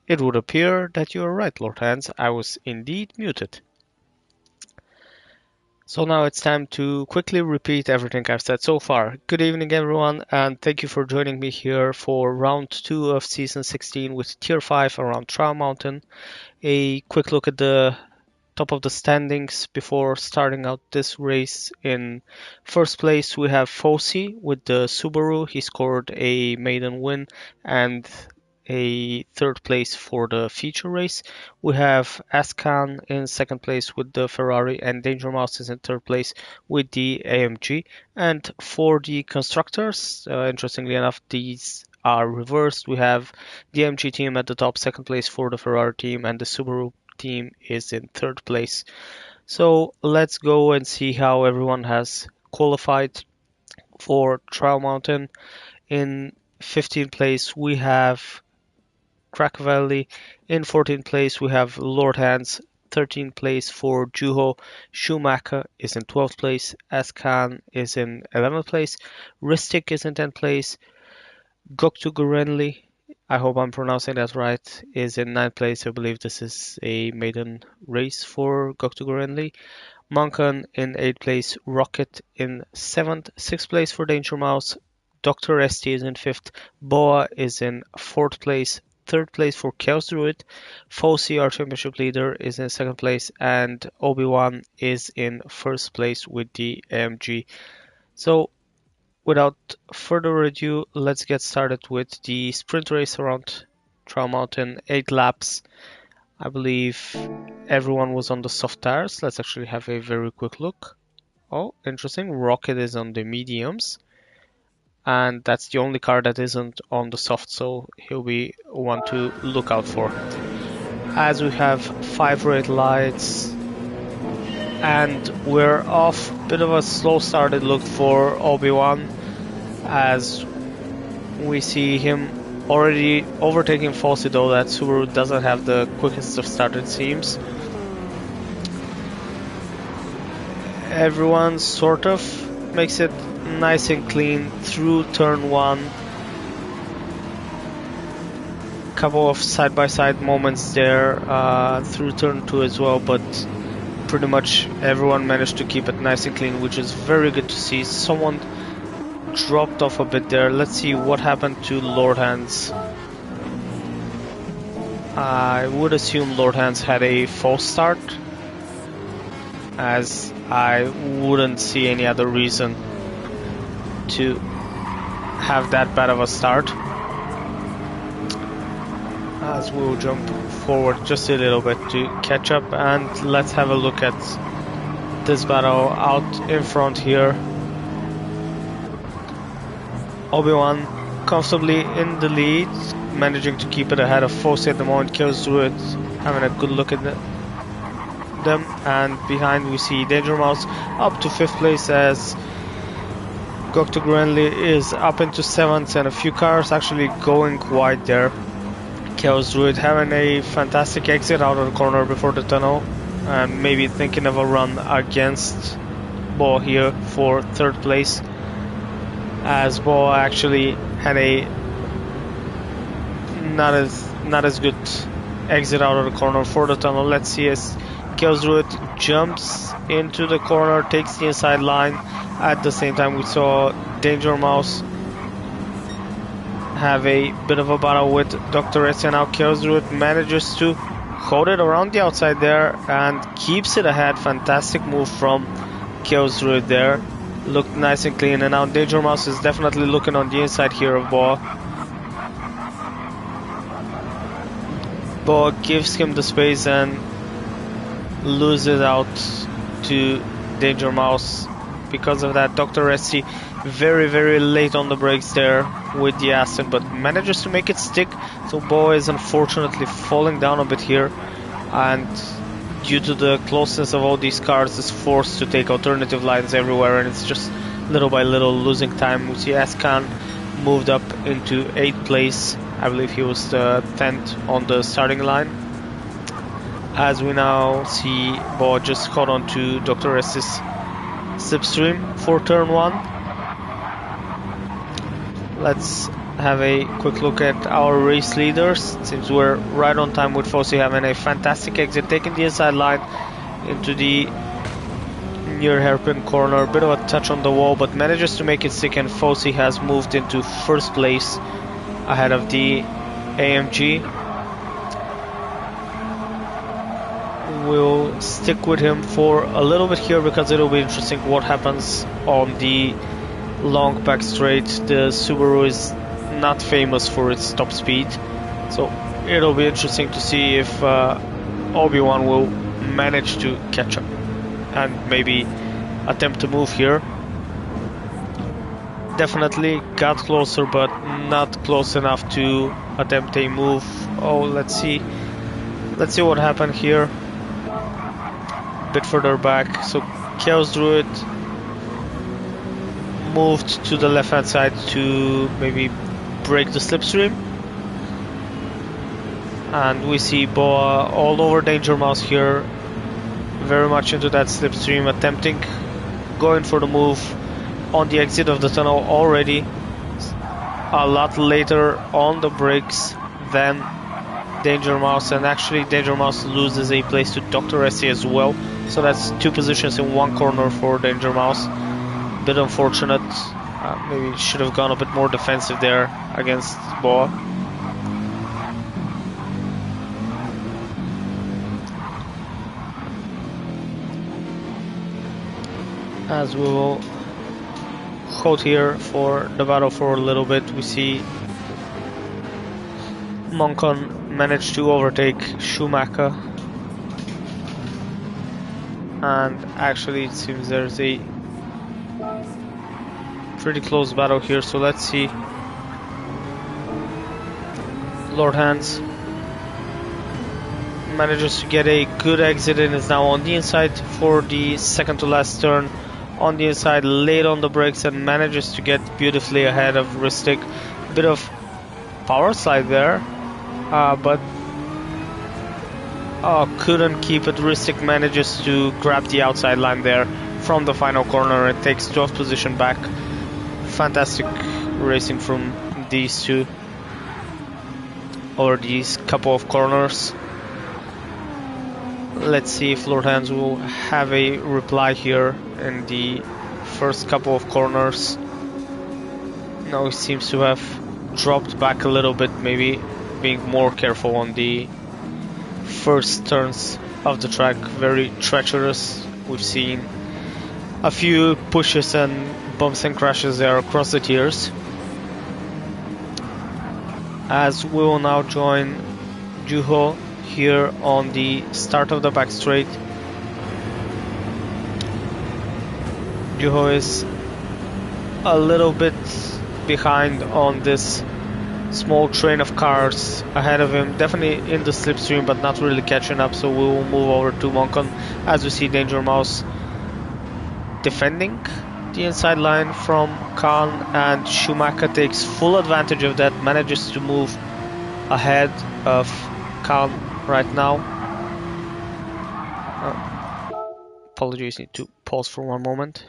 It would appear that you are right, Lord Hans. I was indeed muted. So now it's time to quickly repeat everything I've said so far. Good evening, everyone, and thank you for joining me here for round 2 of Season 16 with Tier 5 around Trial Mountain. A quick look at the top of the standings before starting out this race. In first place, we have Fosi with the Subaru. He scored a maiden win and a third place for the feature race. We have Ascan in second place with the Ferrari, and Danger Mouse is in third place with the AMG. And for the constructors, interestingly enough, these are reversed. We have the AMG team at the top, second place for the Ferrari team, and the Subaru team is in third place. So let's go and see how everyone has qualified for Trial Mountain. In 15th place, we have Crack Valley. In 14th place, we have Lord Hans. 13th place for Juho. Schumacher is in 12th place. Ascan is in 11th place. Ristic is in 10th place. Goktu Gurenli, I hope I'm pronouncing that right, is in 9th place. I believe this is a maiden race for Goktu Gurenli. Monkan in 8th place. Rocket in 7th. 6th place for Danger Mouse. Dr. ST is in 5th. Boa is in 4th place. 3rd place for Chaos Druid. Fosi, our championship leader, is in 2nd place. And Obi-Wan is in 1st place with the AMG. So without further ado, let's get started with the sprint race around Trial Mountain. 8 laps. I believe everyone was on the soft tires. Let's actually have a very quick look. Oh, interesting. Rocket is on the mediums. And that's the only car that isn't on the soft, so he'll be one to look out for. As we have 5 red lights, and we're off. Bit of a slow started look for Obi-Wan, as we see him already overtaking Fosi, though that Subaru doesn't have the quickest of start, it seems. Everyone sort of makes it nice and clean through turn 1. Couple of side-by-side moments there through turn 2 as well, but pretty much everyone managed to keep it nice and clean, which is very good to see. Someone dropped off a bit there. Let's see what happened to Lord Hans. I would assume Lord Hans had a false start, as I wouldn't see any other reason to have that bad of a start. As we will jump forward just a little bit to catch up, and let's have a look at this battle out in front here. Obi-Wan comfortably in the lead, managing to keep it ahead of Fosi at the moment. Kills through it, having a good look at them, and behind we see Danger Mouse up to 5th place, as Goktu Gurenli is up into 7th, and a few cars actually going wide there. Chaos Druid having a fantastic exit out of the corner before the tunnel, and maybe thinking of a run against Bo here for 3rd place, as Bo actually had a not as good exit out of the corner for the tunnel. Let's see as Chaos Druid jumps into the corner, takes the inside line. At the same time, we saw Danger Mouse have a bit of a battle with Dr. S, and now Chaos Druid manages to hold it around the outside there and keeps it ahead. Fantastic move from Chaos Druid there. Looked nice and clean, and now Danger Mouse is definitely looking on the inside here of Boa. Boa gives him the space and loses out to Danger Mouse. Because of that, Dr. SC very, very late on the brakes there with the Aston, but manages to make it stick. So Boa is unfortunately falling down a bit here, and due to the closeness of all these cars, is forced to take alternative lines everywhere, and it's just little by little losing time. We see Ascan moved up into 8th place. I believe he was the 10th on the starting line. As we now see Boa just hold on to Dr. S's slipstream for turn 1. Let's have a quick look at our race leaders. It seems we're right on time with Fossey having a fantastic exit, taking the inside line into the near hairpin corner. A bit of a touch on the wall, but manages to make it stick, and Fossey has moved into first place ahead of the AMG. We'll stick with him for a little bit here because it'll be interesting what happens on the long back straight. The Subaru is not famous for its top speed, so it'll be interesting to see if Obi-Wan will manage to catch up and maybe attempt to move here. Definitely got closer, but not close enough to attempt a move. Oh, let's see what happened here. A bit further back, so Chaos Druid moved to the left hand side to maybe break the slipstream, and we see Boa all over Danger Mouse here, very much into that slipstream, attempting going for the move on the exit of the tunnel already, a lot later on the brakes than Danger Mouse, and actually Danger Mouse loses a place to Dr. Essie as well, so that's 2 positions in 1 corner for Danger Mouse. Bit unfortunate. Maybe should have gone a bit more defensive there against Boa. As we will hold here for the battle for a little bit, we see Moncon managed to overtake Schumacher, and actually it seems there's a pretty close battle here, so let's see. Lord Hans manages to get a good exit and is now on the inside for the second to last turn. On the inside, late on the brakes, and manages to get beautifully ahead of Ristic. Bit of power slide there, but couldn't keep it. Ristic manages to grab the outside line there from the final corner and takes 12th position back. Fantastic racing from these two over these couple of corners. Let's see if Lord Hans will have a reply here in the first couple of corners. No, he seems to have dropped back a little bit, maybe being more careful on the first turns of the track. Very treacherous. We've seen a few pushes and bumps and crashes there across the tiers. As we will now join Juho here on the start of the back straight. Juho is a little bit behind on this small train of cars ahead of him, definitely in the slipstream but not really catching up, so we will move over to Moncon as we see Danger Mouse defending the inside line from Khan, and Schumacher takes full advantage of that, manages to move ahead of Khan right now. Apologies, need to pause for one moment.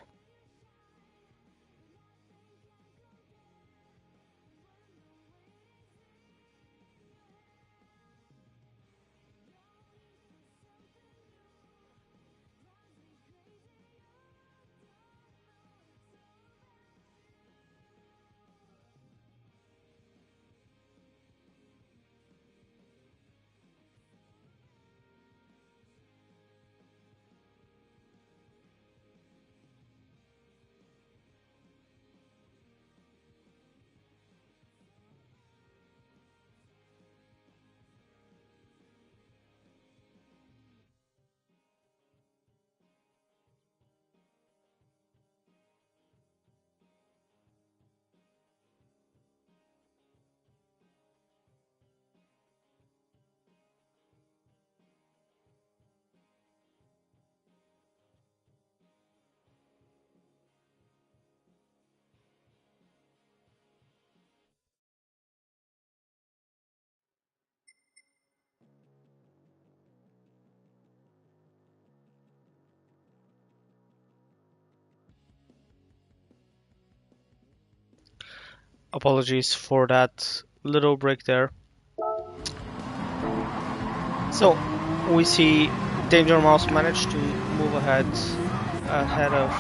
Apologies for that little break there. So we see Danger Mouse managed to move ahead of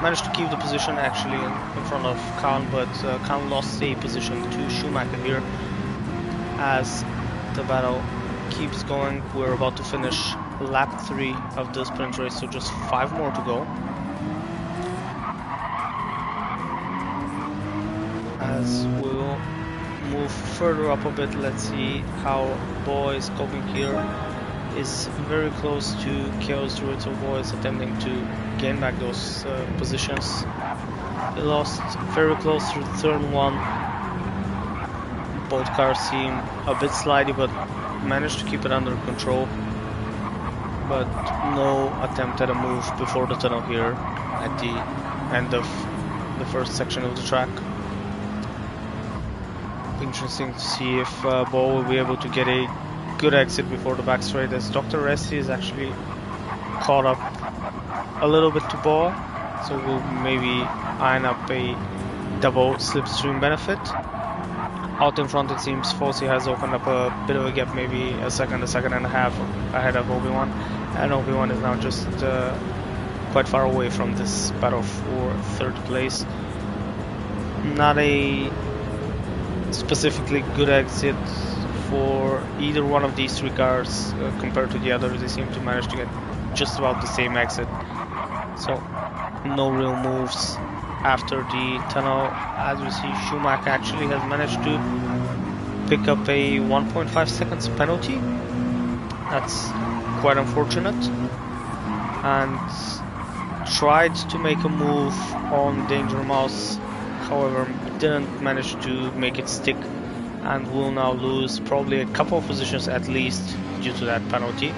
managed to keep the position actually in front of Khan, but Khan lost a position to Schumacher here as the battle keeps going. We're about to finish lap 3 of the sprint race, so just 5 more to go. As we'll move further up a bit, let's see how Bo is coping here. Is very close to Chaos Druid, so Bo is attempting to gain back those positions. He lost very close to turn 1. Both cars seem a bit slidey, but managed to keep it under control. But no attempt at a move before the tunnel here at the end of the first section of the track. Interesting to see if Bo will be able to get a good exit before the back straight, as Dr. Resti is actually caught up a little bit to Bo, so we'll maybe iron up a double slipstream benefit. Out in front it seems Fossey has opened up a bit of a gap, maybe a second and a half ahead of Obi-Wan, and Obi-Wan is now just quite far away from this battle for 3rd place. Not a specifically good exit for either one of these 3 cars compared to the others. They seem to manage to get just about the same exit, so no real moves after the tunnel. As we see, Schumacher actually has managed to pick up a 1.5 seconds penalty. That's quite unfortunate, and tried to make a move on Danger Mouse, however didn't manage to make it stick, and will now lose probably a couple of positions at least due to that penalty.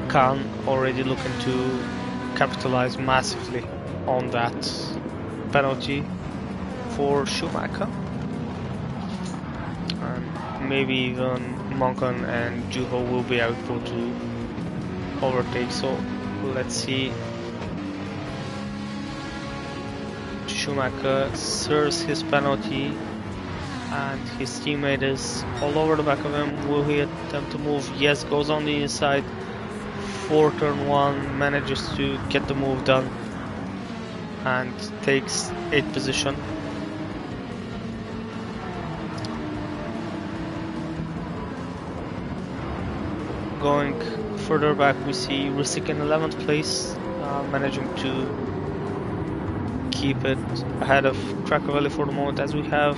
Khan already looking to capitalize massively on that penalty for Schumacher, and maybe even Monken and Juho will be able to overtake. So let's see. Schumacher serves his penalty, and his teammate is all over the back of him. Will he attempt to move? Yes, goes on the inside for turn 1, manages to get the move done and takes 8th position. Going further back, we see Risik in 11th place, managing to keep it ahead of Krakow for the moment, as we have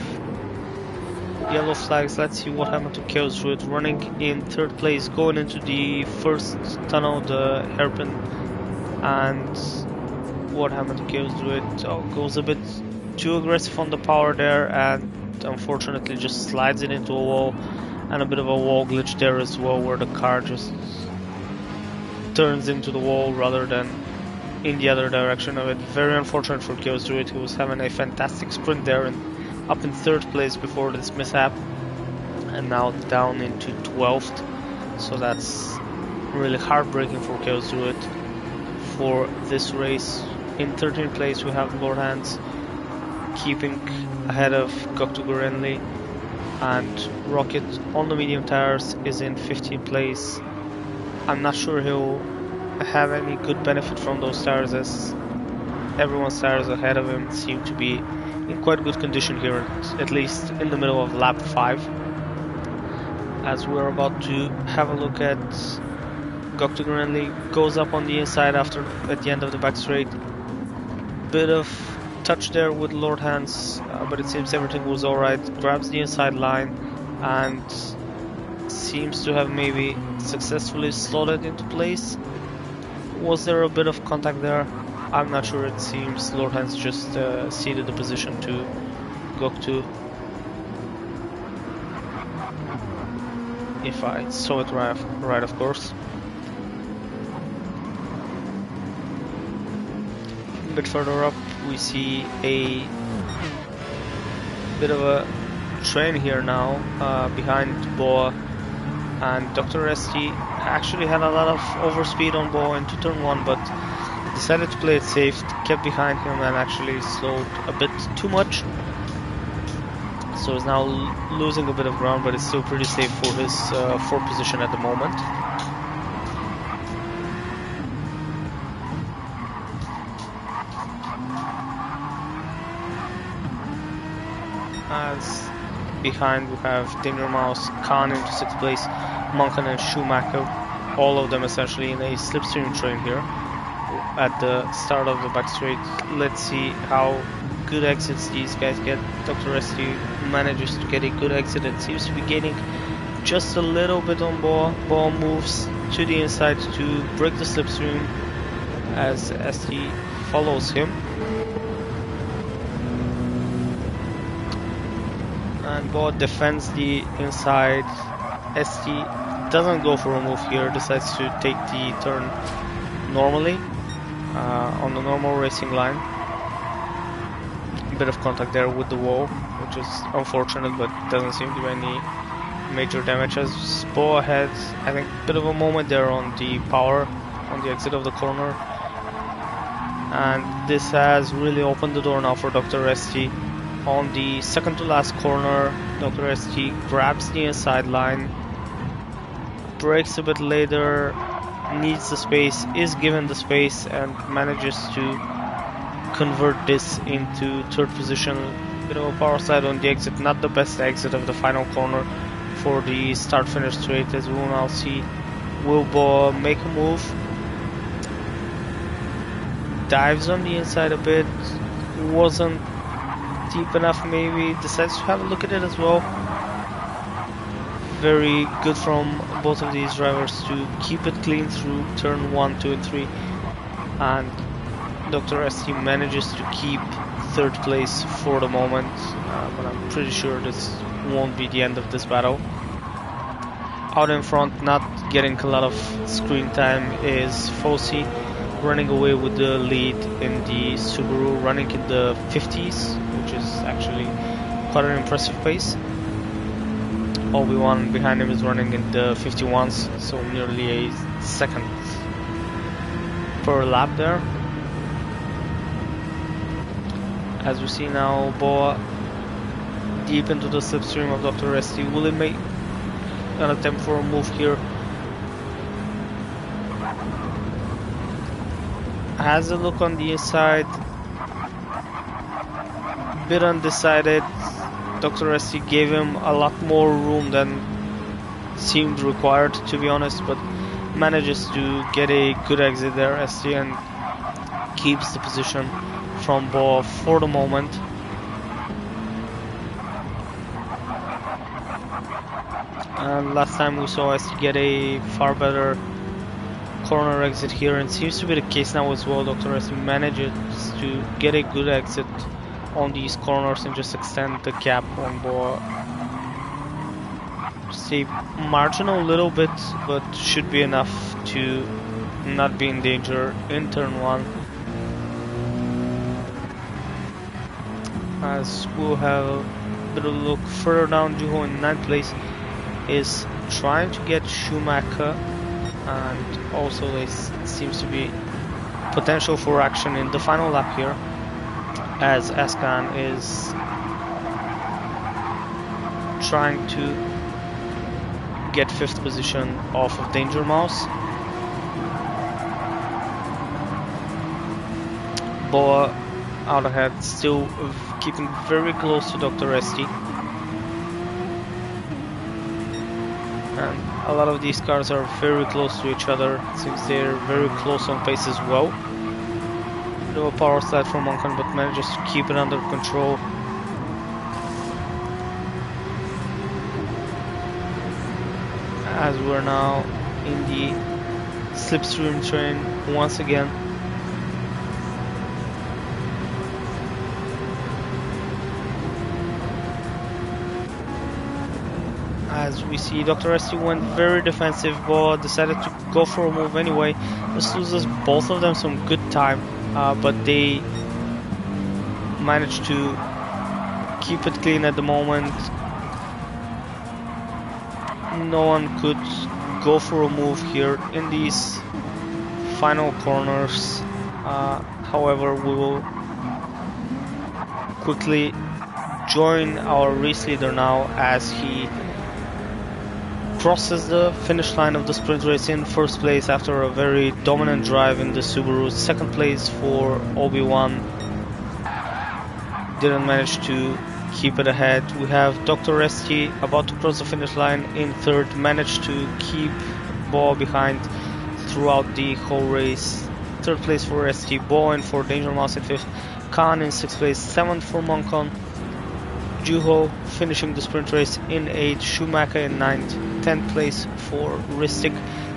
yellow flags. Let's see what happened to Chaos Druid, running in 3rd place, going into the first tunnel, the hairpin, and what happened to Chaos Druid? Oh, goes a bit too aggressive on the power there, and unfortunately just slides it into a wall, and a bit of a wall glitch there as well, where the car just turns into the wall rather than in the other direction of it. Very unfortunate for Chaos Druid, who was having a fantastic sprint there and up in 3rd place before this mishap, and now down into 12th. So that's really heartbreaking for Chaos Druid for this race. In 13th place we have Lord Hands, keeping ahead of Goktugurenli, and Rocket on the medium tires is in 15th place. I'm not sure he'll have any good benefit from those tires, as everyone's tires ahead of him seem to be in quite good condition here, at least in the middle of lap 5. As we're about to have a look at Goktugurenli, goes up on the inside at the end of the back straight. Bit of touch there with Lord Hands, but it seems everything was alright. Grabs the inside line and seems to have maybe successfully slotted into place. Was there a bit of contact there? I'm not sure. It seems Lord Hands just ceded the position to Goktu, if I saw it right, of course. A bit further up we see a bit of a train here now behind Boa, and Dr. Resti actually had a lot of overspeed on Boa into turn 1, but decided to play it safe, kept behind him and actually slowed a bit too much. So he's now losing a bit of ground, but it's still pretty safe for his 4th position at the moment. As behind we have Danger Mouse, Khan into 6th place, Monken and Schumacher, all of them essentially in a slipstream train here at the start of the back straight. Let's see how good exits these guys get. Dr. ST manages to get a good exit and seems to be gaining just a little bit on Boa. Boa moves to the inside to break the slipstream as ST follows him. And Boa defends the inside. ST doesn't go for a move here, decides to take the turn normally on the normal racing line. A bit of contact there with the wall, which is unfortunate, but doesn't seem to be any major damage. As Boa had, I think, a bit of a moment there on the power on the exit of the corner, and this has really opened the door now for Dr. ST. On the second to last corner, Dr. ST grabs the inside line, brakes a bit later, needs the space, is given the space, and manages to convert this into 3rd position. Bit of a power slide on the exit, not the best exit of the final corner for the start-finish straight, as we will now see. Will Boa make a move? Dives on the inside a bit, wasn't deep enough maybe, decides to have a look at it as well. Very good from both of these drivers to keep it clean through turn 1, 2 and 3, and Dr. ST manages to keep 3rd place for the moment, but I'm pretty sure this won't be the end of this battle. Out in front, not getting a lot of screen time, is Fosi, running away with the lead in the Subaru, running in the 50s, which is actually quite an impressive pace. Obi-Wan behind him is running in the 51s, so nearly a second per lap there. As we see now, Boa deep into the slipstream of Dr. ST. Will he make an attempt for a move here? Has a look on the inside, bit undecided. Dr. ST gave him a lot more room than seemed required, to be honest, but manages to get a good exit there, ST, and keeps the position from Boa for the moment. And last time we saw ST get a far better corner exit here, and seems to be the case now as well. Dr. ST manages to get a good exit on these corners and just extend the gap on Boa. Just a marginal little bit, but should be enough to not be in danger in turn 1. As we'll have a bit of a look further down, Juho in 9th place is trying to get Schumacher, and also there seems to be potential for action in the final lap here, as Askan is trying to get 5th position off of Danger Mouse. Boa out ahead, still keeping very close to Dr. ST. And a lot of these cars are very close to each other, since they're very close on pace as well. A power slide from Monken, but manages to keep it under control. As we're now in the slipstream train once again. As we see, Dr. ST went very defensive, but decided to go for a move anyway. This loses both of them some good time, but they managed to keep it clean at the moment. No one could go for a move here in these final corners. However, we will quickly join our race leader now as he crosses the finish line of the sprint race in first place after a very dominant drive in the Subaru. Second place for Obi-Wan. Didn't manage to keep it ahead. We have Dr. ST about to cross the finish line in third. Managed to keep Bo behind throughout the whole race. Third place for ST. Bo in fourth. Danger Mouse in fifth. Khan in sixth place. Seventh for Moncon. Juho finishing the sprint race in 8th, Schumacher in 9th, 10th place for Ristic.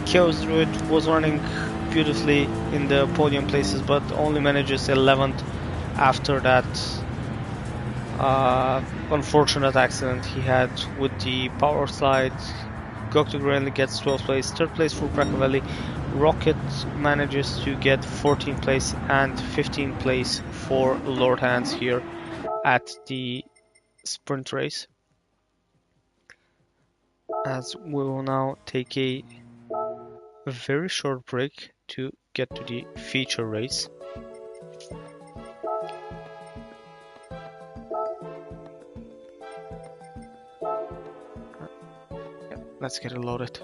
Chaos Druid was running beautifully in the podium places but only manages 11th after that unfortunate accident he had with the power slide. Gokta Granley gets 12th place, 3rd place for Braccavelli. Rocket manages to get 14th place and 15th place for Lord Hands here at the sprint race, as we will now take a very short break to get to the feature race. Let's get it loaded.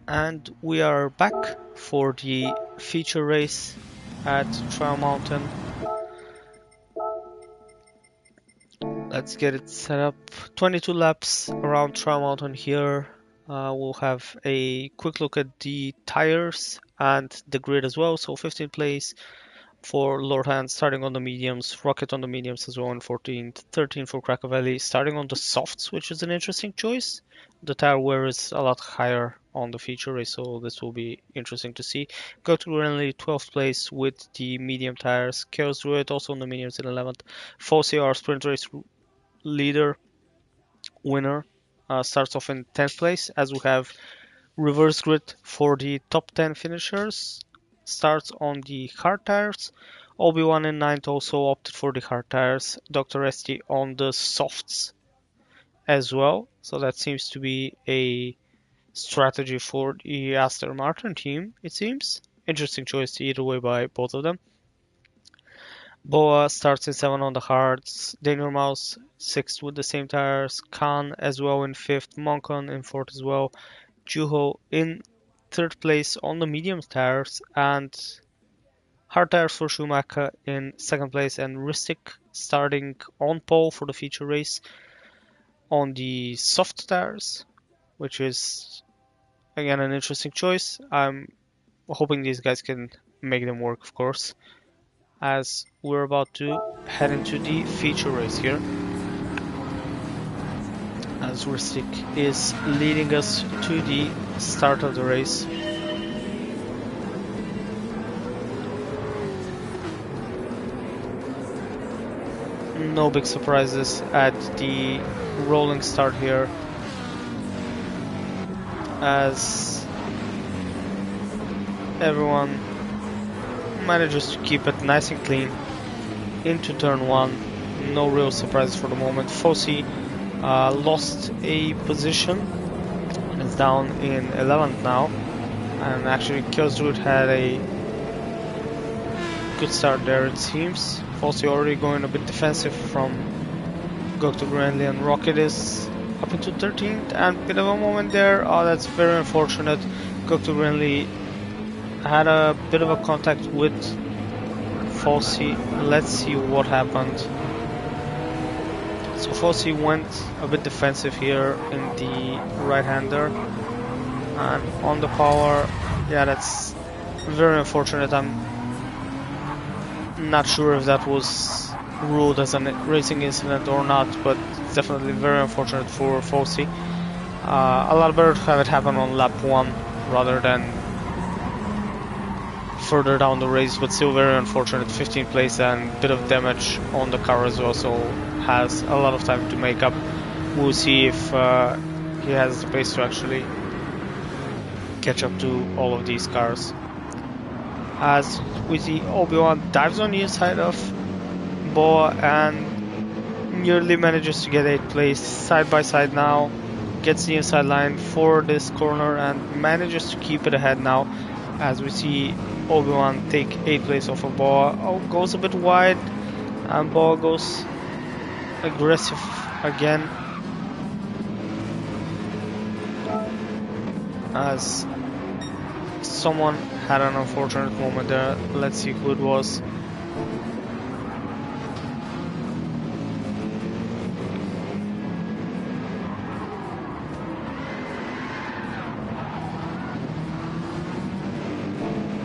And we are back for the feature race at Trial Mountain. Let's get it set up. 22 laps around Trial Mountain here. We'll have a quick look at the tires and the grid as well. So 15th place for Lord Hand, starting on the mediums. Rocket on the mediums as well in 14th. 13th for Crackavelli, starting on the softs, which is an interesting choice. The tire wear is a lot higher on the feature race, so this will be interesting to see. Go to Renly, 12th place with the medium tires. Chaos Druid also on the mediums in 11th. Fosse, our sprint race leader, winner, starts off in 10th place, as we have reverse grid for the top 10 finishers. Starts on the hard tires. Obi-Wan in 9th also opted for the hard tires. Dr. ST on the softs as well. So that seems to be a strategy for the Aston Martin team, it seems. Interesting choice either way by both of them. Boa starts in 7th on the hards. Danger Mouse 6th with the same tires. Khan as well in 5th. Moncon in 4th as well. Juho in 3rd place on the medium tires, and hard tires for Schumacher in 2nd place, and Ristic starting on pole for the feature race on the soft tires, which is again an interesting choice. I'm hoping these guys can make them work, of course, as we're about to head into the feature race here. As Ristic is leading us to the start of the race. No big surprises at the rolling start here, as everyone manages to keep it nice and clean into turn 1. No real surprises for the moment. Fosse lost a position and is down in 11th now, and actually Chaos Druid had a good start there, it seems. Fosse already going a bit defensive from Gokta Grandly, and Rocket is up into 13th, and bit of a moment there. Oh, that's very unfortunate. Gokta Grandly had a bit of a contact with Fosse. Let's see what happened. So Fosse went a bit defensive here in the right-hander, and on the power, yeah, that's very unfortunate. I'm not sure if that was ruled as a racing incident or not, but it's definitely very unfortunate for Fosse. A lot better to have it happen on lap 1 rather than further down the race, but still very unfortunate. 15th place and bit of damage on the car as well, so has a lot of time to make up. We'll see if he has the pace to actually catch up to all of these cars. As we see, Obi-Wan dives on the inside of Boa and nearly manages to get 8th place. Side by side now, gets the inside line for this corner and manages to keep it ahead now. As we see Obi-Wan take 8th place off of Boa. Oh, goes a bit wide and Boa goes aggressive again. As someone had an unfortunate moment there. Let's see who it was.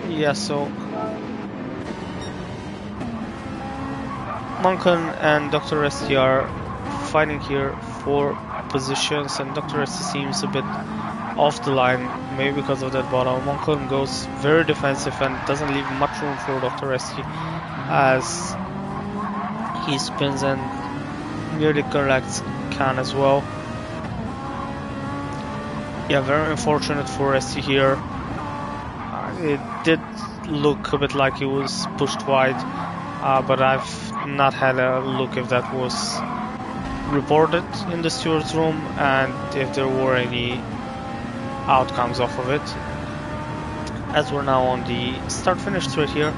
Yeah, so Monken and Dr. Esti are fighting here for positions, and Dr. Esti seems a bit off the line, maybe because of that bottom. Monken goes very defensive and doesn't leave much room for Dr. Esti as he spins and nearly corrects Khan as well. Yeah, very unfortunate for Esti here. It did look a bit like he was pushed wide, but I've not had a look if that was reported in the steward's room and if there were any outcomes off of it. As we're now on the start-finish straight here,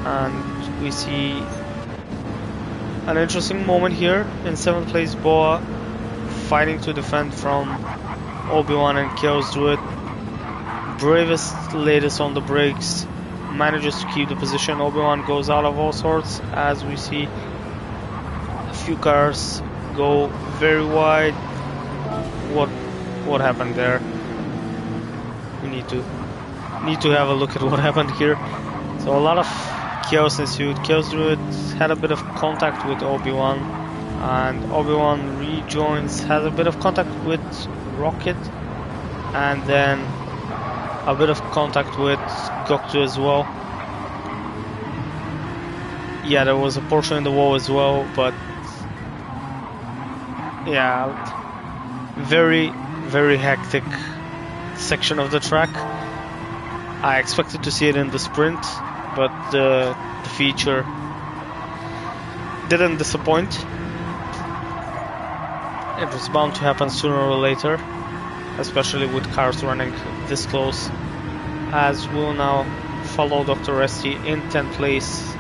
and we see an interesting moment here. In 7th place, Boa fighting to defend from Obi-Wan and Chaos Druid. Bravest latest on the brakes, manages to keep the position. Obi-Wan goes out of all sorts as we see a few cars go very wide. What happened there? We need to have a look at what happened here. So a lot of chaos ensued. Chaos Druid had a bit of contact with Obi-Wan, and Obi-Wan rejoins, has a bit of contact with Rocket, and then a bit of contact with Goktu as well. Yeah, there was a portion in the wall as well, but yeah, very hectic section of the track. I expected to see it in the sprint, but the feature didn't disappoint. It was bound to happen sooner or later, especially with cars running this close. As we'll now follow Dr. Esti in 10th place.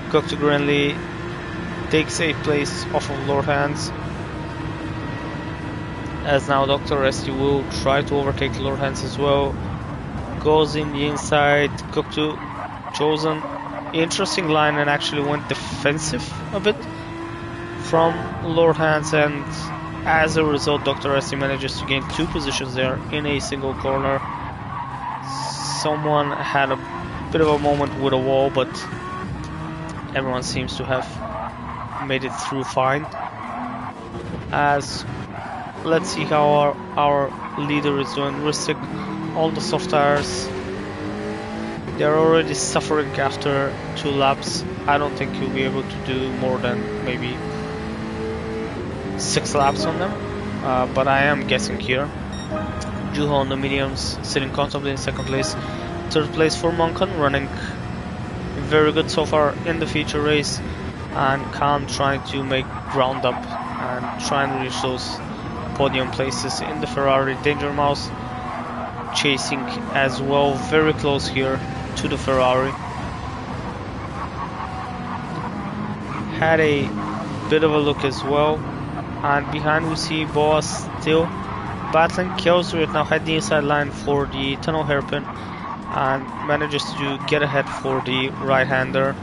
Goktu Grenly takes 8th place off of Lord Hands. As now Dr. Esti will try to overtake Lord Hands as well. Goes in the inside. Goktu chosen interesting line and actually went defensive a bit from Lord Hands, and as a result Dr. Esti manages to gain 2 positions there in a single corner. Someone had a bit of a moment with a wall, but everyone seems to have made it through fine. As let's see how our leader is doing. Ristic on the soft tires. They're already suffering after 2 laps. I don't think he'll be able to do more than maybe 6 laps on them, but I am guessing here. Juho on the mediums, sitting comfortably in 2nd place. 3rd place for Monkan, running very good so far in the feature race, and Khan trying to make ground up and try and reach those podium places in the Ferrari. Danger Mouse chasing as well, very close here to the Ferrari. Had a bit of a look as well, and behind we see Boa still battling. Chaos Druid now had the inside line for the tunnel hairpin and manages to get ahead for the right-hander.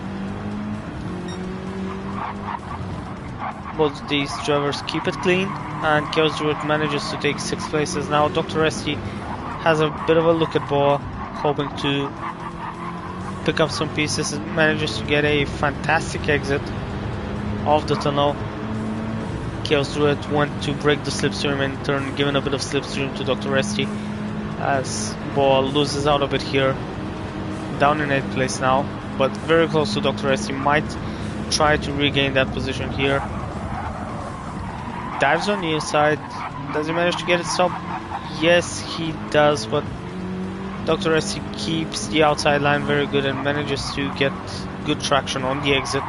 Both these drivers keep it clean, and Chaos Druid manages to take 6 places. Now Dr. Esti has a bit of a look at Boa, hoping to pick up some pieces, and manages to get a fantastic exit of the tunnel. Chaos Druid went to break the slipstream and in turn giving a bit of slipstream to Dr. Resty as Boa loses out of it here. Down in 8th place now, but very close to Dr. Resty. Might try to regain that position here. Dives on the inside. Does he manage to get it stopped? Yes, he does, but Dr. Resty keeps the outside line very good and manages to get good traction on the exit.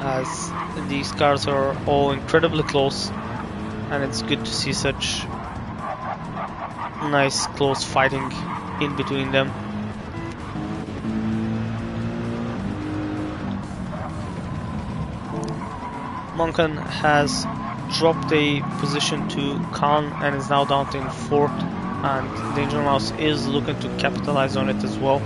As these cars are all incredibly close, and it's good to see such nice close fighting in between them. Monkan has dropped a position to Khan and is now down in 4th, and Danger Mouse is looking to capitalize on it as well.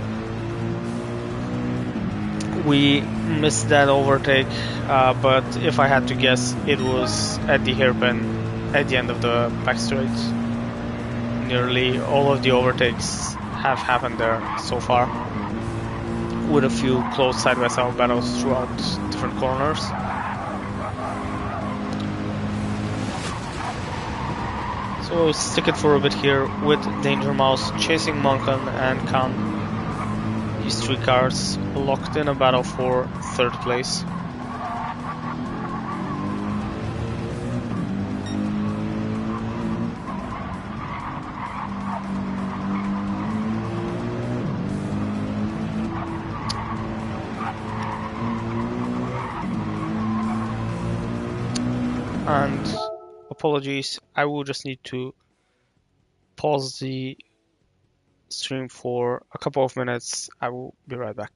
We missed that overtake, but if I had to guess, it was at the hairpin at the end of the back straight. Nearly all of the overtakes have happened there so far, with a few close side-by-side battles throughout different corners. So we'll stick it for a bit here with Danger Mouse chasing Monkan and Khan. These 3 cars locked in a battle for 3rd place. And apologies, I will just need to pause the stream for a couple of minutes. I will be right back.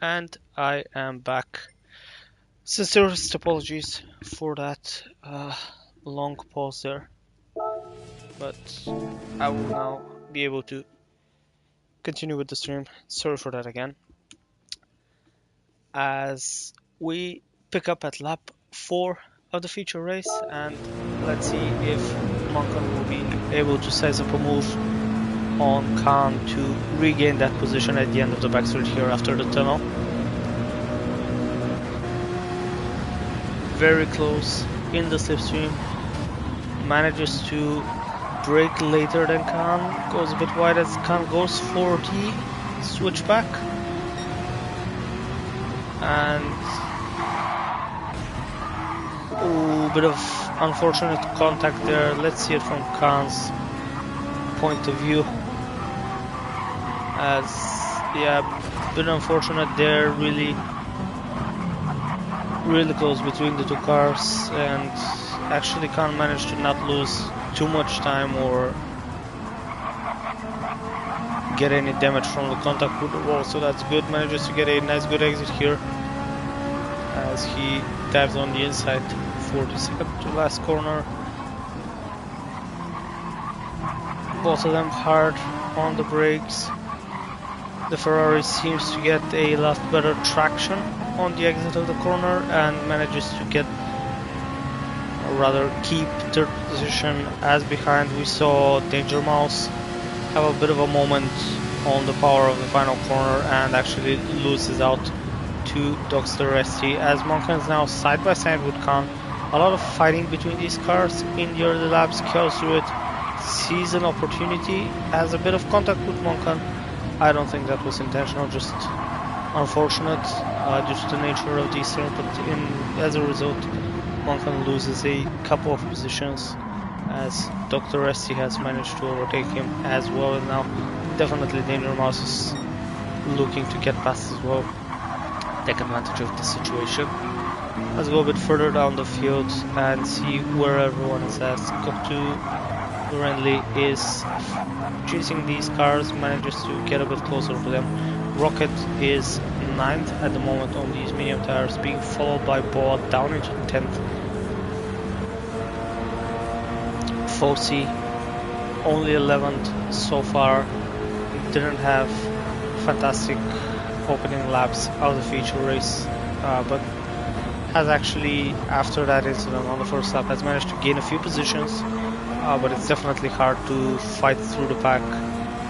And I am back. Sincerest apologies for that long pause there, but I will now be able to continue with the stream. Sorry for that again. As we pick up at lap 4 of the feature race, and let's see if Monkan will be able to size up a move on Khan to regain that position at the end of the backstretch here after the tunnel. Very close in the slipstream, manages to brake later than Khan, goes a bit wide as Khan goes for the switchback, and bit of unfortunate contact there. Let's see it from Khan's point of view, as bit unfortunate there, really close between the two cars, and actually Khan managed to not lose too much time or get any damage from the contact with the wall, so that's good. Manages to get a nice good exit here as he dives on the inside for the second to last corner. Both of them hard on the brakes. The Ferrari seems to get a lot better traction on the exit of the corner and manages to get, or rather keep, third position, as behind we saw Danger Mouse have a bit of a moment on the power of the final corner and actually loses out to Dr. ST, as Monkan is now side by side with Khan. A lot of fighting between these cars in the early laps. Chaos through it, sees an opportunity, has a bit of contact with Monkan. I don't think that was intentional, just unfortunate due to the nature of these things, but as a result Monkan loses a couple of positions as Dr. ST has managed to overtake him as well, and now definitely Danger Mouse is looking to get past as well, take advantage of the situation. Let's go a bit further down the field and see where everyone is at. Goktu Renly is chasing these cars, manages to get a bit closer to them. Rocket is 9th at the moment on these medium tires, being followed by Boa down into 10th. Fossey only 11th so far. He didn't have fantastic opening laps of the feature race, but has actually, after that incident on the first lap, has managed to gain a few positions, but it's definitely hard to fight through the pack,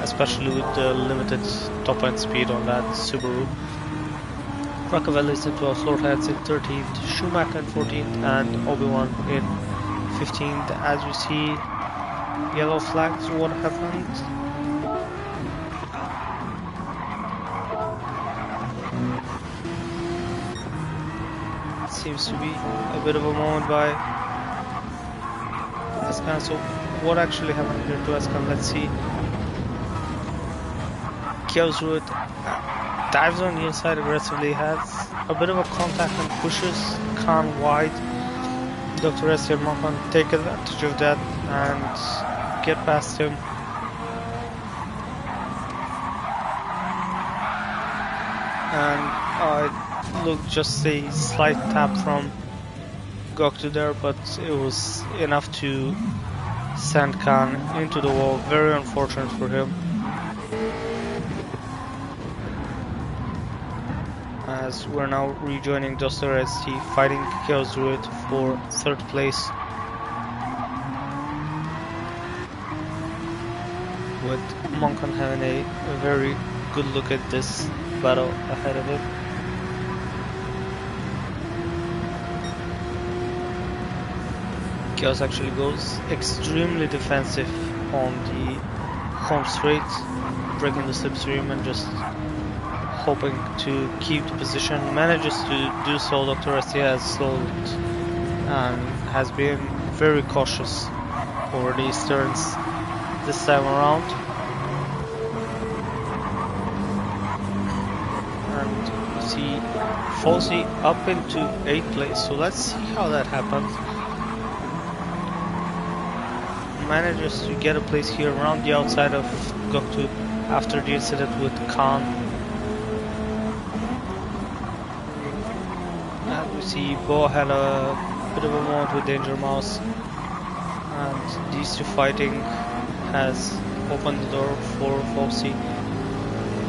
especially with the limited top end speed on that Subaru. Rockefeller is in 12th, Lord Heads in 13th, Schumacher in 14th, and Obi-Wan in 15th. As we see yellow flags, what happened? Seems to be a bit of a moment by Askan. So what actually happened here to Askan? Let's see. Kjellsrud dives on the inside aggressively, has a bit of a contact and pushes Khan wide. Dr. S and Monkan take advantage of that and get past him. And look, just a slight tap from Goktu there, but it was enough to send Khan into the wall. Very unfortunate for him, as we're now rejoining Dr. ST, fighting Chaos Druid for 3rd place, with Monkan having a very good look at this battle ahead of him. Chaos actually goes extremely defensive on the home straight, breaking the slipstream and just hoping to keep the position. Manages to do so. Dr. ST has slowed and has been very cautious over these turns this time around. And you see Fossey up into 8th place, so let's see how that happens. Manages to get a place here around the outside of Goktu after the incident with Khan. we see Bo had a bit of a moment with Danger Mouse, and these two fighting has opened the door for Foxy.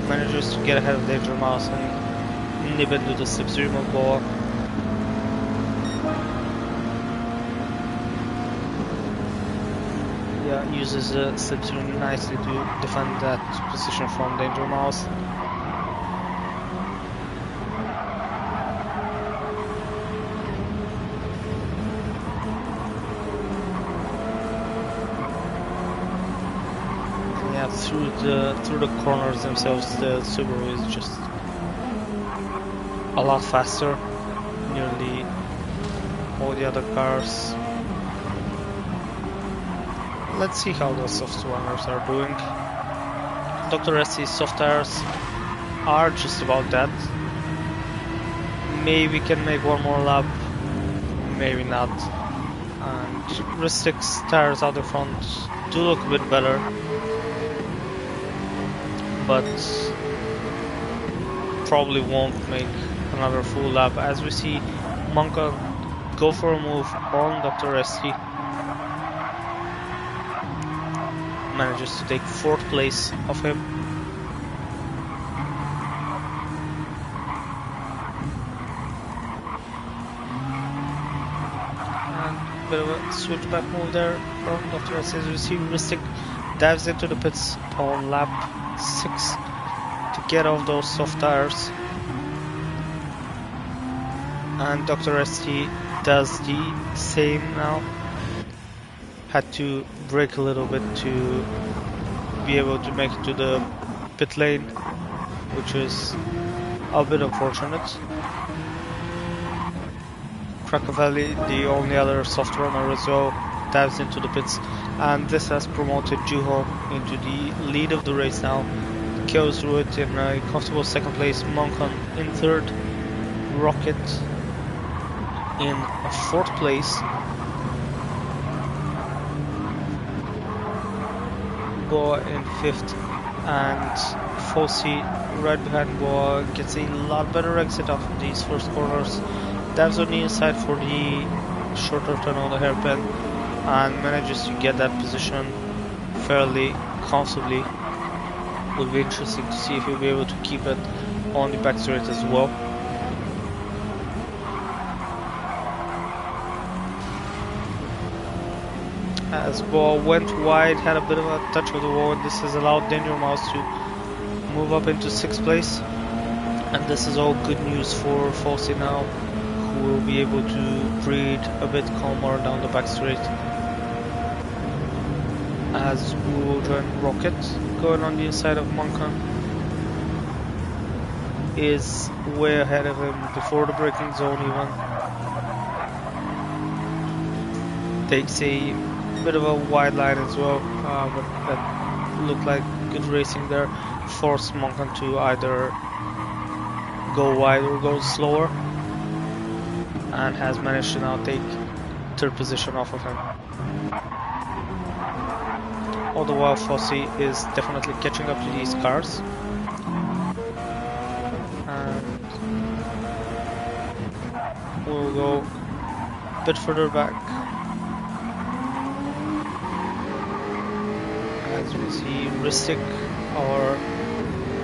Manages to get ahead of Danger Mouse and nib into the slipstream of Bo. Yeah, uses the slipstream nicely to defend that position from Danger Mouse. Yeah, through the corners themselves, the Subaru is just a lot faster. Nearly all the other cars. Let's see how the soft runners are doing. Dr. SC's soft tires are just about that. Maybe can make one more lap, maybe not. And Ristic's tires out the front do look a bit better, but probably won't make another full lap, as we see Monka go for a move on Dr. SC. Manages to take 4th place of him. And a bit of a switchback move there from Dr. SC. As we see Ristic dives into the pits on lap 6 to get off those soft tires. And Dr. ST does the same now. Had to brake a little bit to be able to make it to the pit lane, which is a bit unfortunate. Krakovelli, the only other soft runner as well, dives into the pits, and this has promoted Juho into the lead of the race now. Goes through it in a comfortable 2nd place, Moncon in 3rd, Rocket in 4th place. Boa in 5th, and Fossey right behind Boa gets a lot better exit off of these first corners. Dives on the inside for the shorter turn on the hairpin and manages to get that position fairly comfortably. Will be interesting to see if he'll be able to keep it on the back straight as well. As Boa went wide, had a bit of a touch with the wall, and this has allowed Danger Mouse to move up into 6th place. And this is all good news for Fossey now, who will be able to breathe a bit calmer down the back straight. As we will join Rocket, going on the inside of Monkan, is way ahead of him before the braking zone even. Takes a bit of a wide line as well, but that looked like good racing there. Forced Monkan to either go wide or go slower, and has managed to now take 3rd position off of him. All the while Fossey is definitely catching up to these cars. And we'll go a bit further back. As we see Ristic, our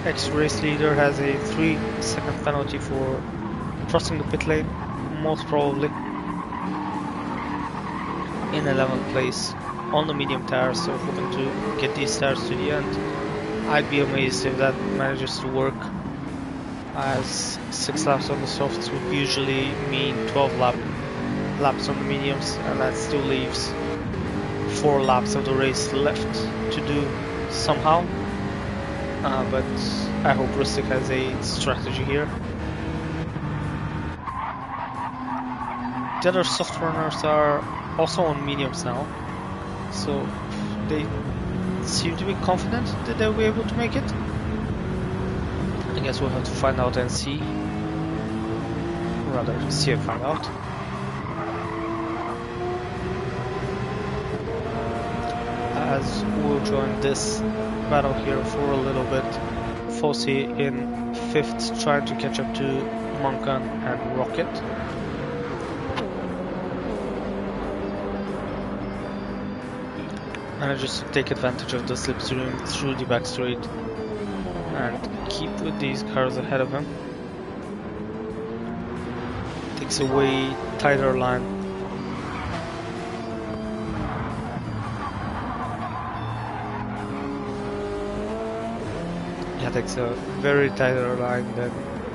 ex-race leader, has a 3-second penalty for crossing the pit lane, most probably. In 11th place on the medium tires, so hoping to get these tires to the end. I'd be amazed if that manages to work, as 6 laps on the softs would usually mean 12 laps on the mediums, and that still leaves 4 laps of the race left to do somehow. But I hope Rustic has a strategy here. The other soft runners are also on mediums now, so they seem to be confident that they'll be able to make it. I guess we'll have to find out and see. Rather, see and find out. As we'll join this battle here for a little bit. Fossey in 5th, trying to catch up to Monkan and Rocket. manages to take advantage of the slipstream through the back straight and keep with these cars ahead of him. Takes a way tighter line. Yeah, takes a very tighter line than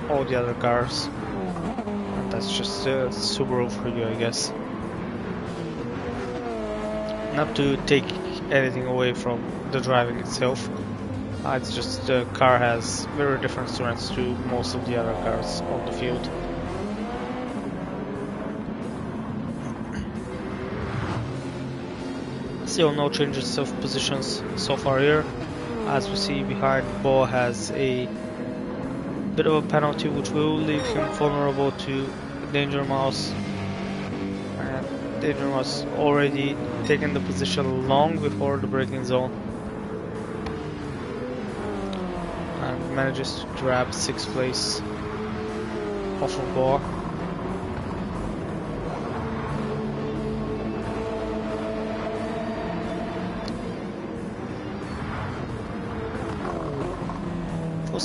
all the other cars. And that's just Subaru for you, I guess. Not to take anything away from the driving itself. It's just the car has very different strengths to most of the other cars on the field. Still no changes of positions so far here. As we see behind, Bo has a bit of a penalty which will leave him vulnerable to Danger Mouse. And Danger Mouse already taken the position long before the braking zone. And manages to grab 6th place off of Bo.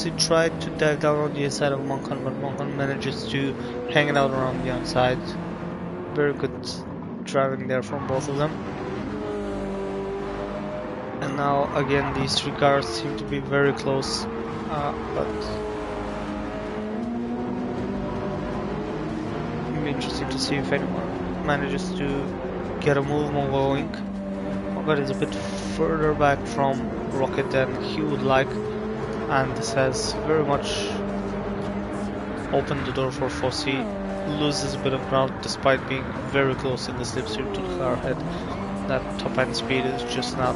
He tried to dive down on the inside of Monkan, but Monkan manages to hang it out around the outside. Very good driving there from both of them. And now again these three cars seem to be very close, but it'll be interesting to see if anyone manages to get a move on going. Monkan is a bit further back from Rocket than he would like. And this has very much opened the door for Fossey. Loses a bit of ground despite being very close in the slipstream to the car head. That top end speed is just not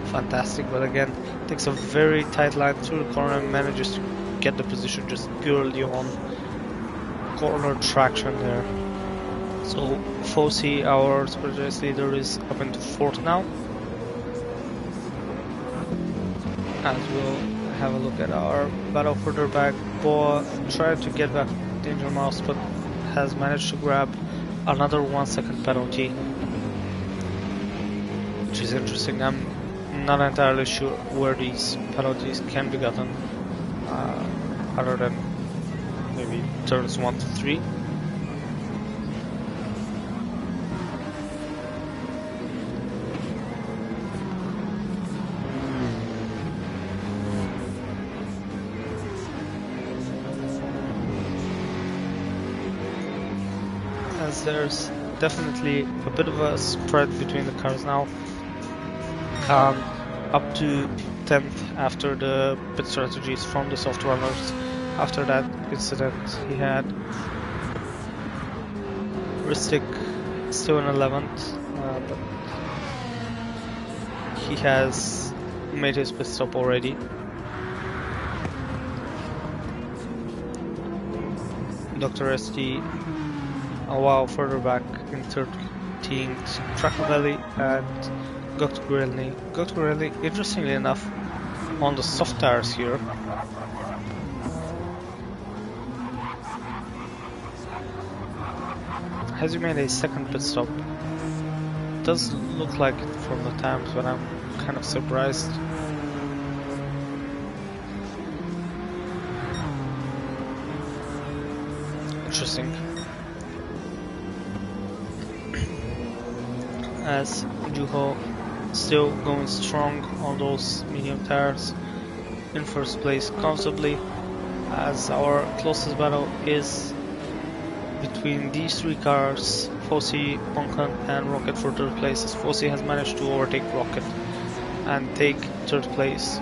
fantastic, but again takes a very tight line through the corner and manages to get the position just purely on corner traction there. So Fossey, our Super Race leader, is up into 4th now. As we'll have a look at our battle further back, Boa tried to get back Danger Mouse but has managed to grab another 1 second penalty, which is interesting. I'm not entirely sure where these penalties can be gotten, other than maybe turns 1 to 3. There's definitely a bit of a spread between the cars now. Up to 10th after the pit strategies from the soft runners. After that incident he had, Ristic still in 11th, but he has made his pit stop already. Dr. SD a while further back in 13th, Tracovelli and Goktugrelny. Goktugrelny, interestingly enough, on the soft tires here. Has he made a second pit stop? Does look like it from the times, but I'm kind of surprised. Interesting. As Juho still going strong on those medium tires, in 1st place comfortably, as our closest battle is between these 3 cars, Fossey, Monkan and Rocket for 3rd place, as Fossey has managed to overtake Rocket and take 3rd place.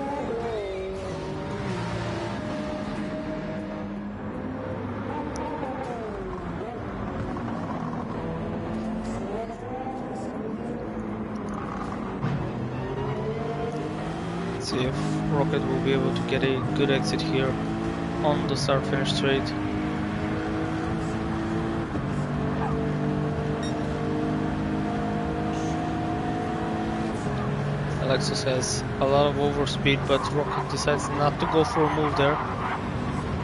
See if Rocket will be able to get a good exit here on the start-finish straight. Alexis has a lot of overspeed, but Rocket decides not to go for a move there,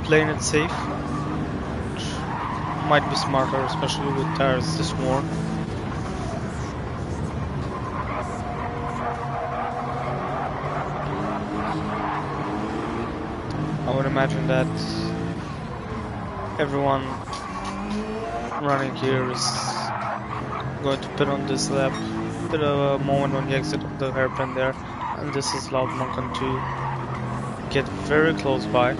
playing it safe, which might be smarter, especially with tires this worn. I would imagine that everyone running here is going to pit on this lap. Bit of a moment on the exit of the hairpin there, and this is allowed Monkan to get very close by. And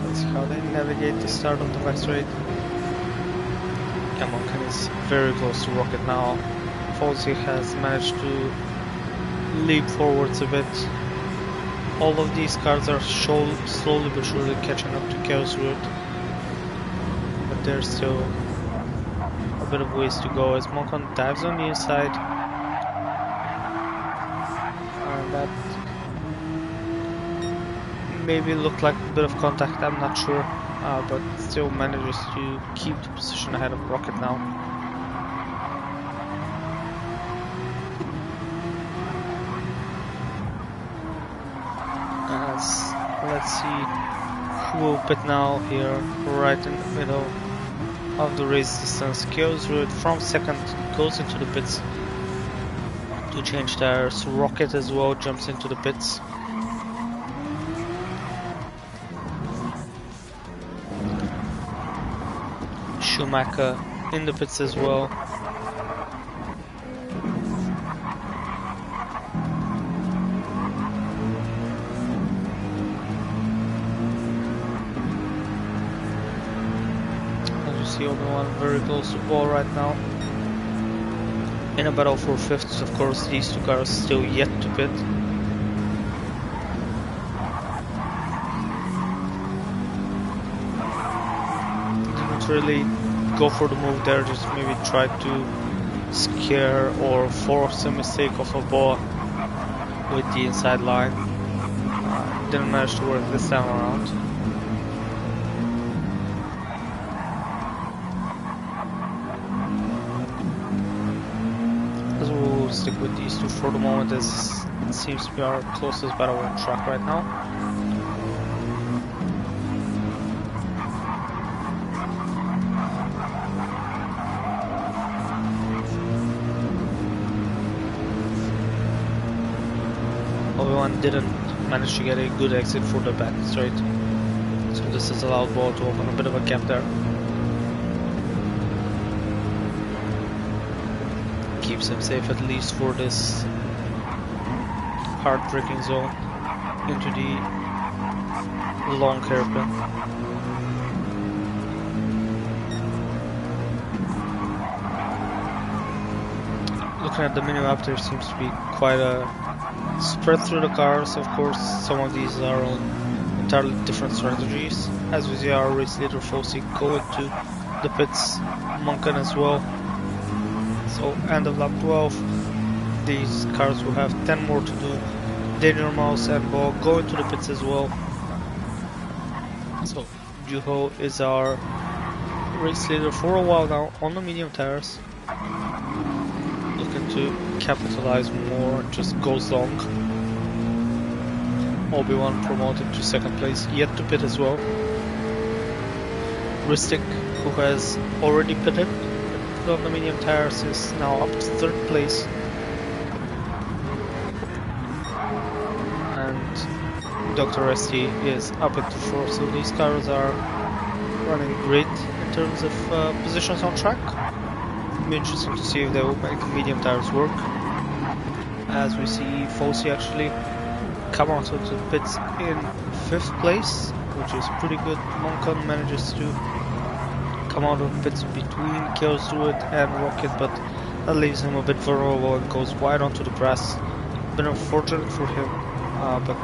let's see how they navigate the start of the back straight. Yeah, Monkan is very close to Rocket now. Fawzi has managed to leap forwards a bit. All of these cars are slowly but surely catching up to Chaos Route, but there's still a bit of ways to go as Monkan dives on the inside, and that maybe looked like a bit of contact, I'm not sure, but still manages to keep the position ahead of Rocket now. Let's see who will pit now here, right in the middle of the race distance. Chaos Route from second goes into the pits to change tires. Rocket as well jumps into the pits. Schumacher in the pits as well. See everyone very close to ball right now. In a battle for fifths, of course, these two cars still yet to pit. Didn't really go for the move there, just maybe tried to scare or force a mistake of a ball with the inside line. Didn't manage to work this time around. Stick with these two for the moment, as it seems to be our closest battle on track right now. Obi-Wan didn't manage to get a good exit for the back straight, so this has allowed ball to open a bit of a gap there. Keeps him safe at least for this hard braking zone into the long hairpin. Looking at the minimap, there seems to be quite a spread through the cars. Of course, some of these are on entirely different strategies. As we see our race leader Fawzi go into the pits, Monkan as well. So end of lap 12, these cars will have 10 more to do. Danger Mouse and Ball go into the pits as well. So Juho is our race leader for a while now on the medium tires. Looking to capitalize more, just goes long. Obi-Wan promoted to second place, yet to pit as well. Ristic, who has already pitted on the medium tires, is now up to third place, and Dr. ST is up into fourth. So these cars are running great in terms of positions on track. It'll be interesting to see if they will make the medium tires work, as we see Fawzi actually come out of the pits in fifth place, which is pretty good. Monkan manages to come out of pits between Chaos Druid and Rocket, but that leaves him a bit vulnerable and goes wide onto the grass. Been unfortunate for him, but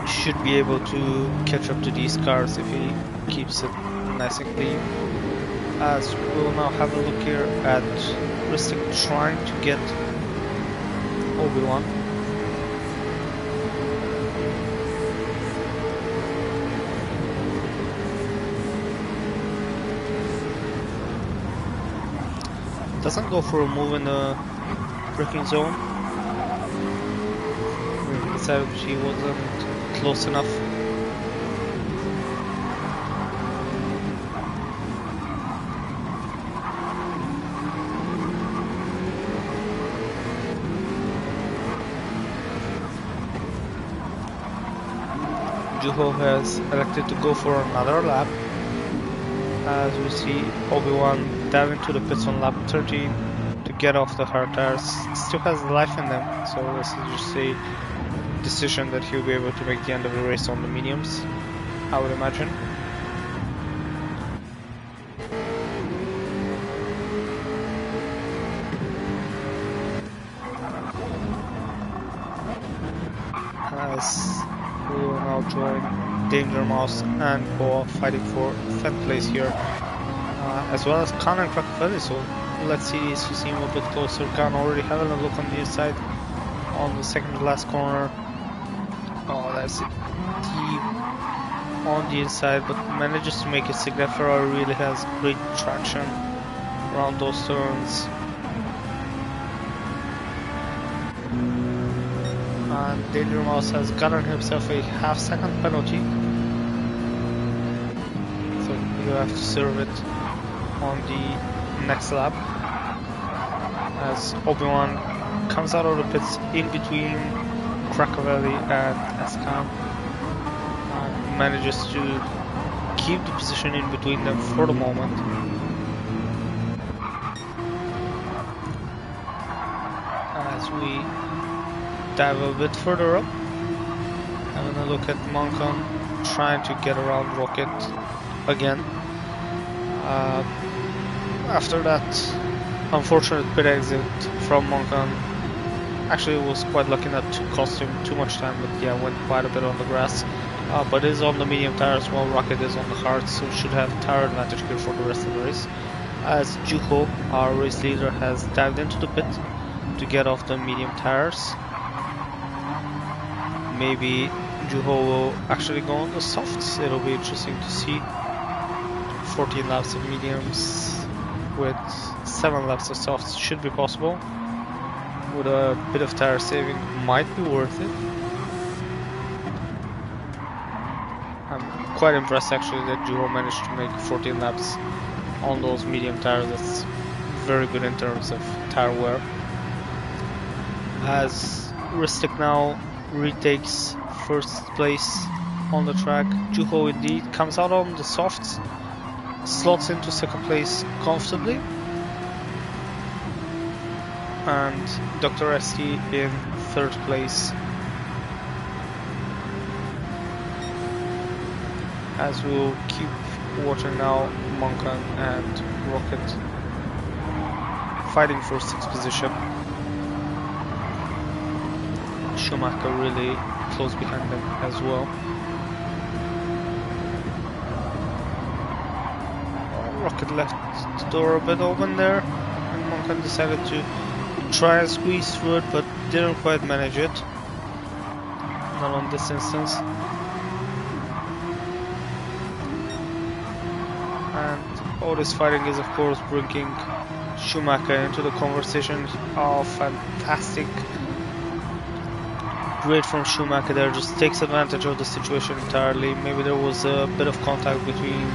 he should be able to catch up to these cars if he keeps it nice and clean. As we'll now have a look here at Ristic trying to get Obi-Wan. Doesn't go for a move in the braking zone. Maybe decided she wasn't close enough. Juho has elected to go for another lap. As we see Obi-Wan dive into the pits on lap 13 to get off the hard tires. Still has life in them, so this is just a decision that he'll be able to make the end of the race on the mediums, I would imagine. As we will now join Danger Mouse and Boa fighting for 10th place here, as well as Khan and Krakofelli, so let's see these two seem a bit closer. Khan already having a look on the inside on the second to last corner. Oh, that's deep on the inside, but manages to make it. Signifera really has great traction around those turns. And Danger Mouse has gotten himself a half-second penalty, so he'll have to serve it on the next lap. As Obi-Wan comes out of the pits in between Krakofelli and Askan, and manages to keep the position in between them for the moment. As we dive a bit further up, having a look at Monkan trying to get around Rocket again. After that unfortunate pit exit from Monkan, actually was quite lucky not to cost him too much time, but yeah, went quite a bit on the grass. But is on the medium tires while Rocket is on the hard, so should have tire advantage here for the rest of the race. As Juho, our race leader, has dived into the pit to get off the medium tires. Maybe Juho will actually go on the softs. It'll be interesting to see. 14 laps of mediums with 7 laps of softs should be possible. With a bit of tire saving, might be worth it. I'm quite impressed actually that Juho managed to make 14 laps on those medium tires. That's very good in terms of tire wear. As Ristic now retakes first place on the track. Juho indeed comes out on the softs, slots into second place comfortably, and Dr. ST in third place. As we'll keep watching now Monkan and Rocket fighting for 6th position. Schumacher really close behind them as well. Rocket left the door a bit open there, and Monkan decided to try and squeeze through it, but didn't quite manage it. Not on this instance. And all this fighting is of course bringing Schumacher into the conversation. Oh, fantastic. Great from Schumacher there, just takes advantage of the situation entirely. Maybe there was a bit of contact between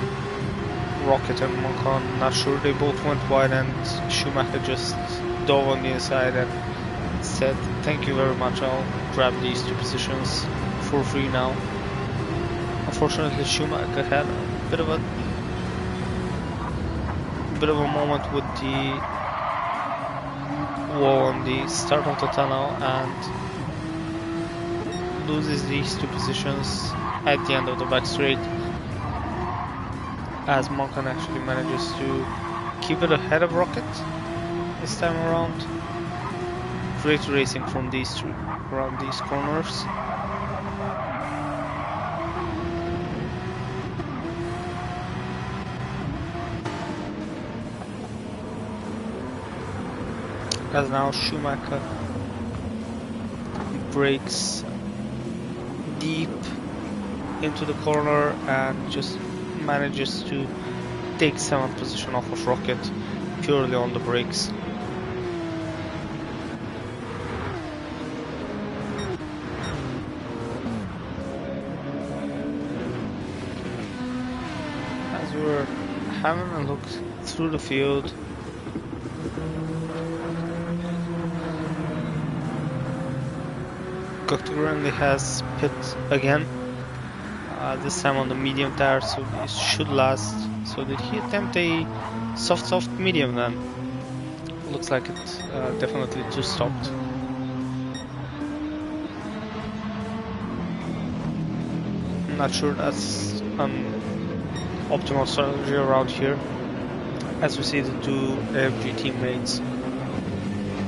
Rocket and Monkan, not sure. They both went wide and Schumacher just dove on the inside and said, "Thank you very much, I'll grab these 2 positions for free now." Unfortunately, Schumacher had a bit of a moment with the wall on the start of the tunnel and loses these 2 positions at the end of the back straight, as Monkan actually manages to keep it ahead of Rocket this time around. Great racing from these 2 around these corners. As now Schumacher breaks deep into the corner and just manages to take 7th position off of Rocket purely on the brakes. As we're having a look through the field, Gokta has pit again, this time on the medium tire, so it should last. So did he attempt a soft medium then? Looks like it definitely just stopped. I'm not sure that's an optimal strategy around here, as we see the two AFG teammates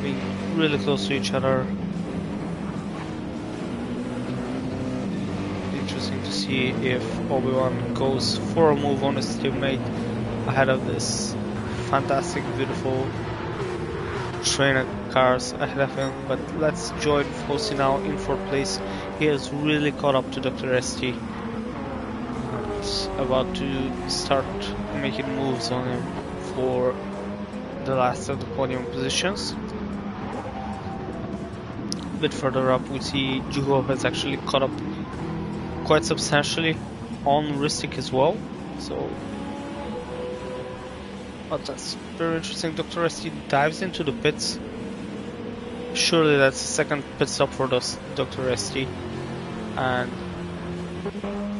being really close to each other. Interesting to see if Obi-Wan goes for a move on his teammate ahead of this fantastic, beautiful train of cars ahead of him. But let's join Fossey now in fourth place. He has really caught up to Dr. ST. About to start making moves on him for the last of the podium positions. A bit further up we see Juho has actually caught up quite substantially on Ristic as well, so but that's very interesting. Dr. ST dives into the pits. Surely that's the second pit stop for Dr. ST, and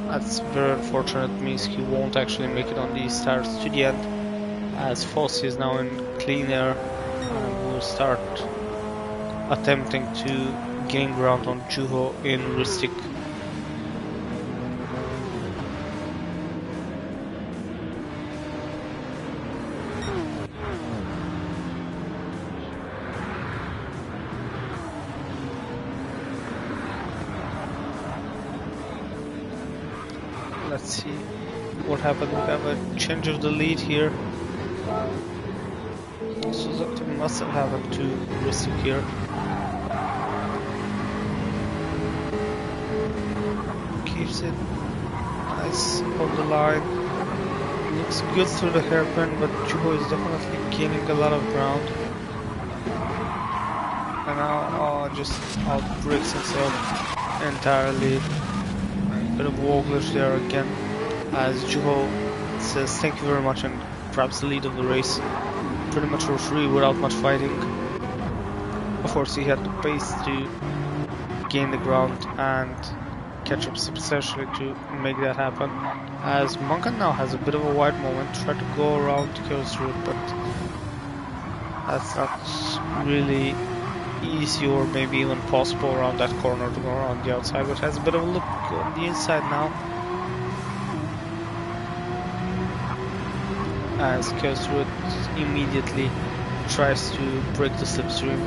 that's very unfortunate. It means he won't actually make it on these tires to the end, as Fossey is now in clean air and will start attempting to gain ground on Juho in Ristic. Let's see what happened. We have a change of the lead here. So something must have happened to Ristic here. Keeps it nice on the line. Looks good through the hairpin, but Juho is definitely gaining a lot of ground. And now just outbreaks himself entirely. Bit of wall glitch there again, as Juho says thank you very much and grabs the lead of the race pretty much for free without much fighting. Of course he had the pace to gain the ground and catch up substantially to make that happen, as Monkan now has a bit of a wide moment, tried to go around Kyo's route, but that's not really easy or maybe even possible around that corner to go around the outside, but has a bit of a look on the inside now, as Kelswood immediately tries to break the slipstream.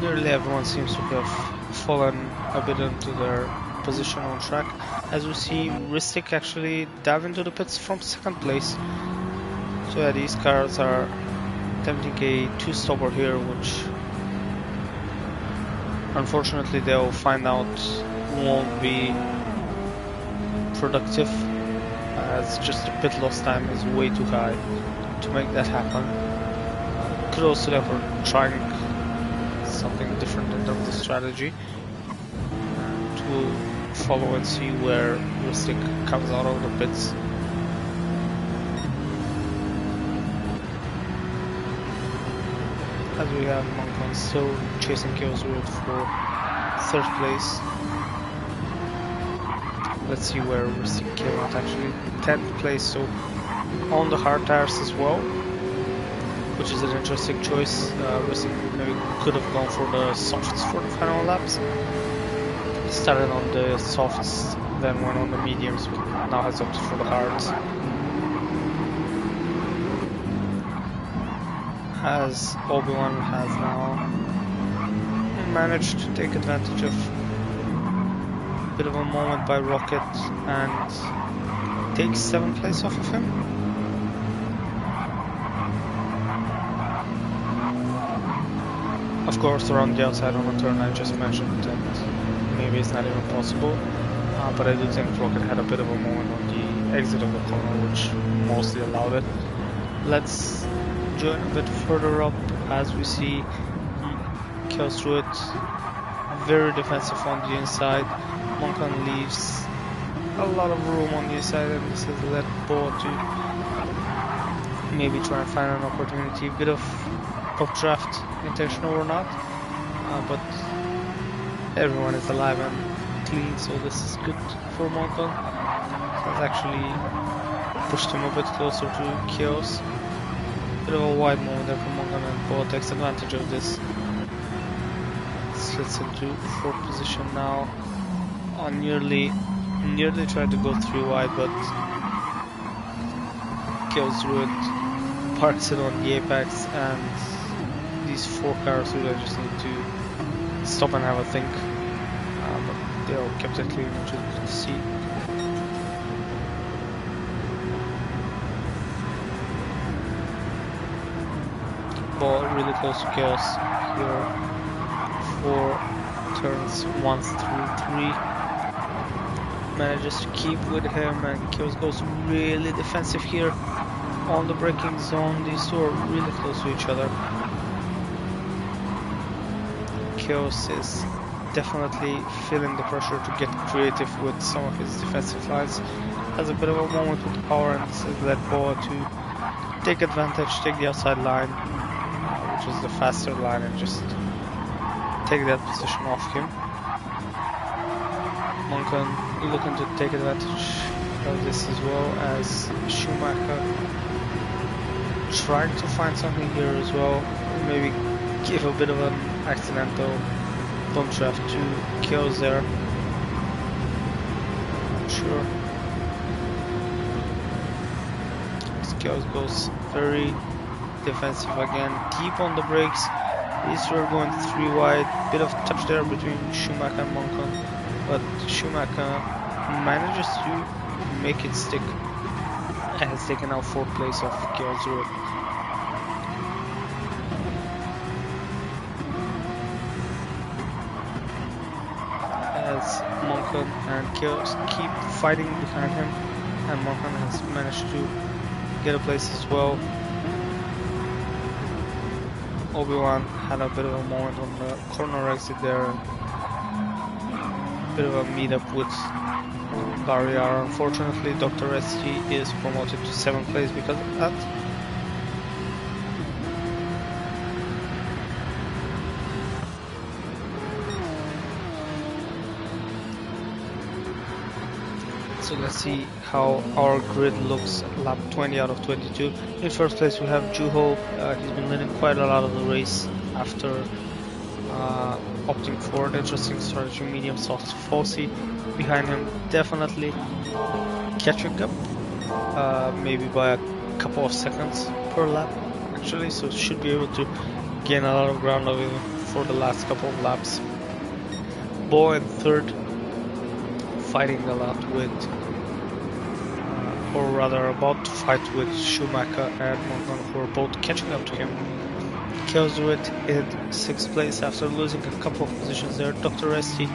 Nearly everyone seems to have fallen a bit into their position on track, as we see Ristic actually dive into the pits from second place. So yeah, these cars are attempting a two-stopper here, which unfortunately they'll find out won't be productive, as just the pit loss time is way too high to make that happen. Could also therefore trying something different in terms of strategy, and we'll follow and see where Ristic comes out of the pits. As we have Monkan still chasing Kyo's route for third place. Let's see where Ristic came out, actually 10th place, so on the hard tires as well, which is an interesting choice. Ristic maybe could have gone for the softs for the final laps. He started on the softs, then went on the mediums, but now has opted for the hards. As Obi-Wan has now managed to take advantage of a bit of a moment by Rocket and takes 7th place off of him. Of course, around the outside on the turn I just mentioned that maybe it's not even possible, but I do think Rocket had a bit of a moment on the exit of the corner which mostly allowed it. Let's join a bit further up as we see Chaos Druid very defensive on the inside. Monkan leaves a lot of room on the inside, and this has led Bo to maybe try and find an opportunity. A bit of updraft, intentional or not, but everyone is alive and clean, so this is good for Monkan. Has actually pushed him a bit closer to Chaos. Bit of a wide moment there for Monkan, and Bo takes advantage of this. Slits into fourth position now. Nearly tried to go 3 wide, but Chaos Druid parks it on the apex, and these 4 cars really just need to stop and have a think. But they all kept it clean, which is good to see. Ball really close to Chaos here for turns 1 through 3. Manages to keep with him, and Chaos goes really defensive here on the braking zone. These two are really close to each other. Chaos is definitely feeling the pressure to get creative with some of his defensive lines. Has a bit of a moment with power, and this has led Boa to take advantage, take the outside line, which is the faster line, and just take that position off him. Monkan looking to take advantage of this as well, as Schumacher trying to find something here as well. Maybe give a bit of an accidental bump draft to Chaos there. Not sure. Chaos goes very defensive again, deep on the brakes. These two are going 3 wide. Bit of touch there between Schumacher and Monkan, but Schumacher manages to make it stick and has taken out 4th place of Chaos Druid. As Monkan and Chaos keep fighting behind him, and Monkan has managed to get a place as well. Obi-Wan had a bit of a moment on the corner exit there. Bit of a meetup with Barrier. Unfortunately, Dr. SG is promoted to 7th place because of that. So let's see how our grid looks lap 20 out of 22. In first place we have Juho. He's been leading quite a lot of the race after opting for an interesting strategy, medium soft Fossey. Behind him, definitely catching up, maybe by a couple of seconds per lap actually, so should be able to gain a lot of ground over him for the last couple of laps. Bo in 3rd, fighting a lot with, or rather about to fight with Schumacher and Monkan, who are both catching up to him. Chaos Druid in 6th place after losing a couple of positions there. Dr. ST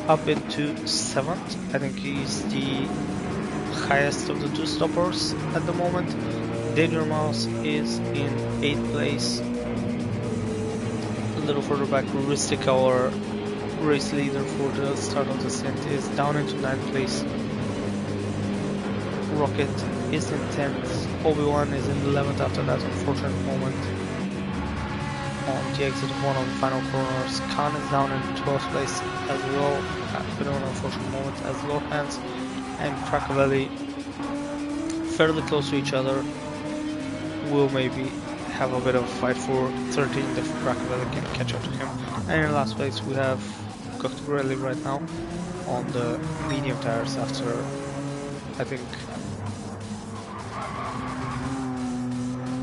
up into 7th. I think he's the highest of the 2 stoppers at the moment. Danger Mouse is in 8th place. A little further back, Ristic, our race leader for the start of the stint, is down into 9th place. Rocket is in 10th. Obi-Wan is in 11th after that unfortunate moment on the exit of one of the final corners. Khan is down in 12th place as well. A bit of an unfortunate moment as Lowhands and Cracavelli, fairly close to each other, will maybe have a bit of a fight for 13th if Cracavelli can catch up to him. And in last place we have Coctegrelli right now on the medium tires after, I think,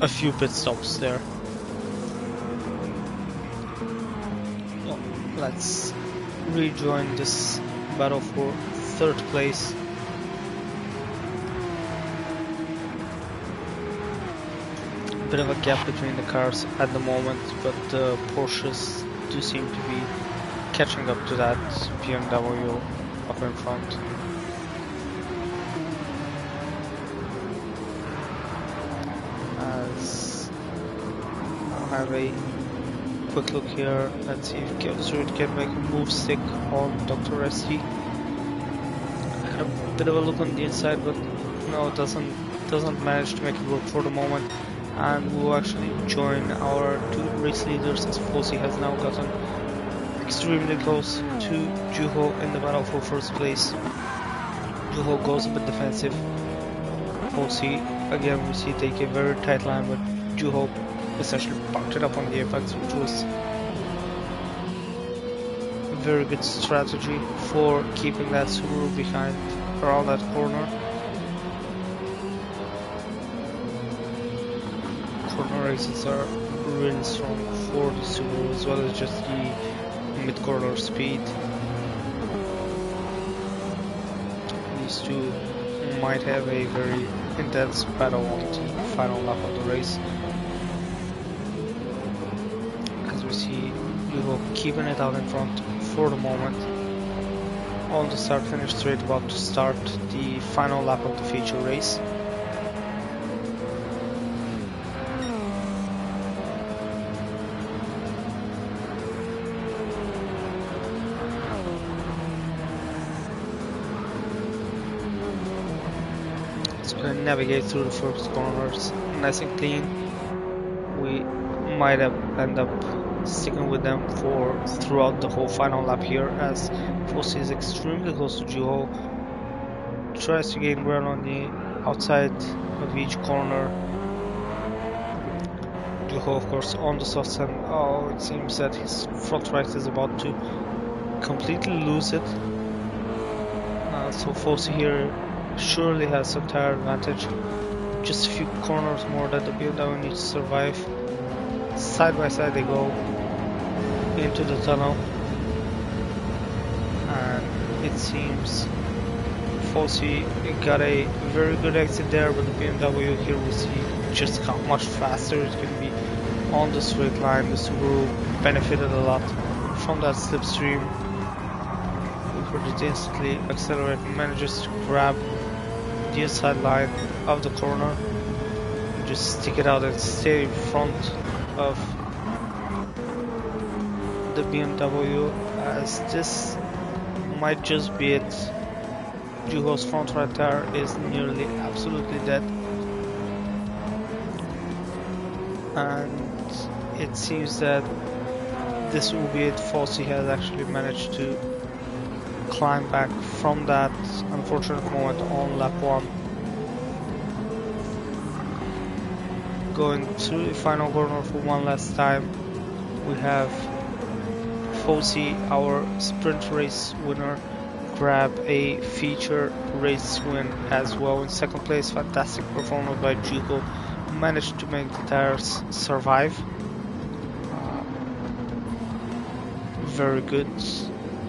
a few pit stops there. Well, let's rejoin this battle for 3rd place. Bit of a gap between the cars at the moment, but the Porsches do seem to be catching up to that BMW up in front. As have a quick look here. Let's see if Killzruid can make a move stick on Dr. ST. Had a bit of a look on the inside, but no, it doesn't manage to make it work for the moment. And we'll actually join our two race leaders as Fossey has now gotten extremely close to Juho in the battle for first place. Juho goes a bit defensive. Fossey, again, we see take a very tight line, but Juho essentially parked it up on the apex, which was a very good strategy for keeping that Subaru behind around that corner. Corner races are really strong for the Subaru, as well as just the mid-corner speed. These two might have a very intense battle on the final lap of the race, as we see Juho keeping it out in front for the moment. On the start-finish straight, about to start the final lap of the feature race. So we can navigate through the first corners nice and clean. We might have end up sticking with them for throughout the whole final lap here, as Fossey is extremely close to Juho. Tries to gain ground on the outside of each corner. Juho, of course, on the soft sand. Oh, it seems that his front right is about to completely lose it. So Fossey here surely has some tire advantage. Just a few corners more that the BMW needs to survive. Side by side they go into the tunnel, and it seems Fossey got a very good exit there, but the BMW here we see just how much faster it can be on the straight line. The Subaru benefited a lot from that slipstream. It instantly accelerate, manages to grab the inside line of the corner, just stick it out and stay in front of the BMW, as this might just be it. Juho's front right tire is nearly absolutely dead, and it seems that this will be it. Fossey has actually managed to climb back from that unfortunate moment on lap 1. Going through the final corner for one last time, we have Fossey, our sprint race winner, grab a feature race win as well in second place. Fantastic performance by Juho, managed to make the tires survive. Very good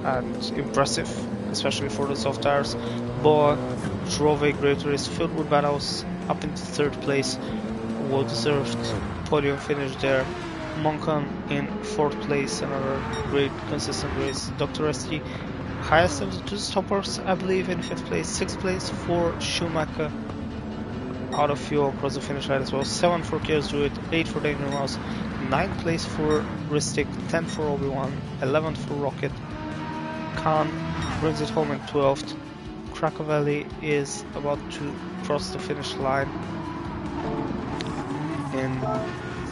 and impressive, especially for the soft tires. Boa drove a great race filled with battles up into third place, well deserved podium finish there. Monkan in fourth place, another great consistent race. Dr. ST, highest of the two stoppers, I believe, in fifth place. Sixth place for Schumacher, out of fuel across the finish line as well. 7 for Killzruid, 8 for Danger Mouse, 9th place for Ristic, 10 for Obi-Wan, 11th for Rocket. Khan brings it home in 12th. Krakovelli is about to cross the finish line in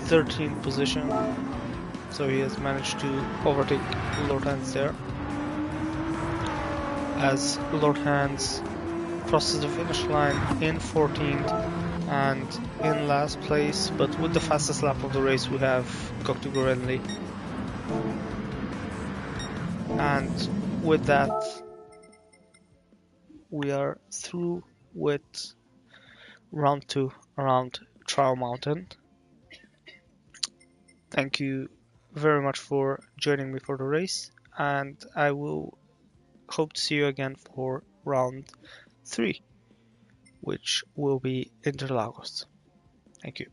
13th position, so he has managed to overtake Lord Hans there, as Lord Hans crosses the finish line in 14th and in last place, but with the fastest lap of the race we have Goktu Gorenli. And with that, we are through with round 2 around Trial Mountain. Thank you very much for joining me for the race, and I will hope to see you again for round 3, which will be Interlagos. Thank you.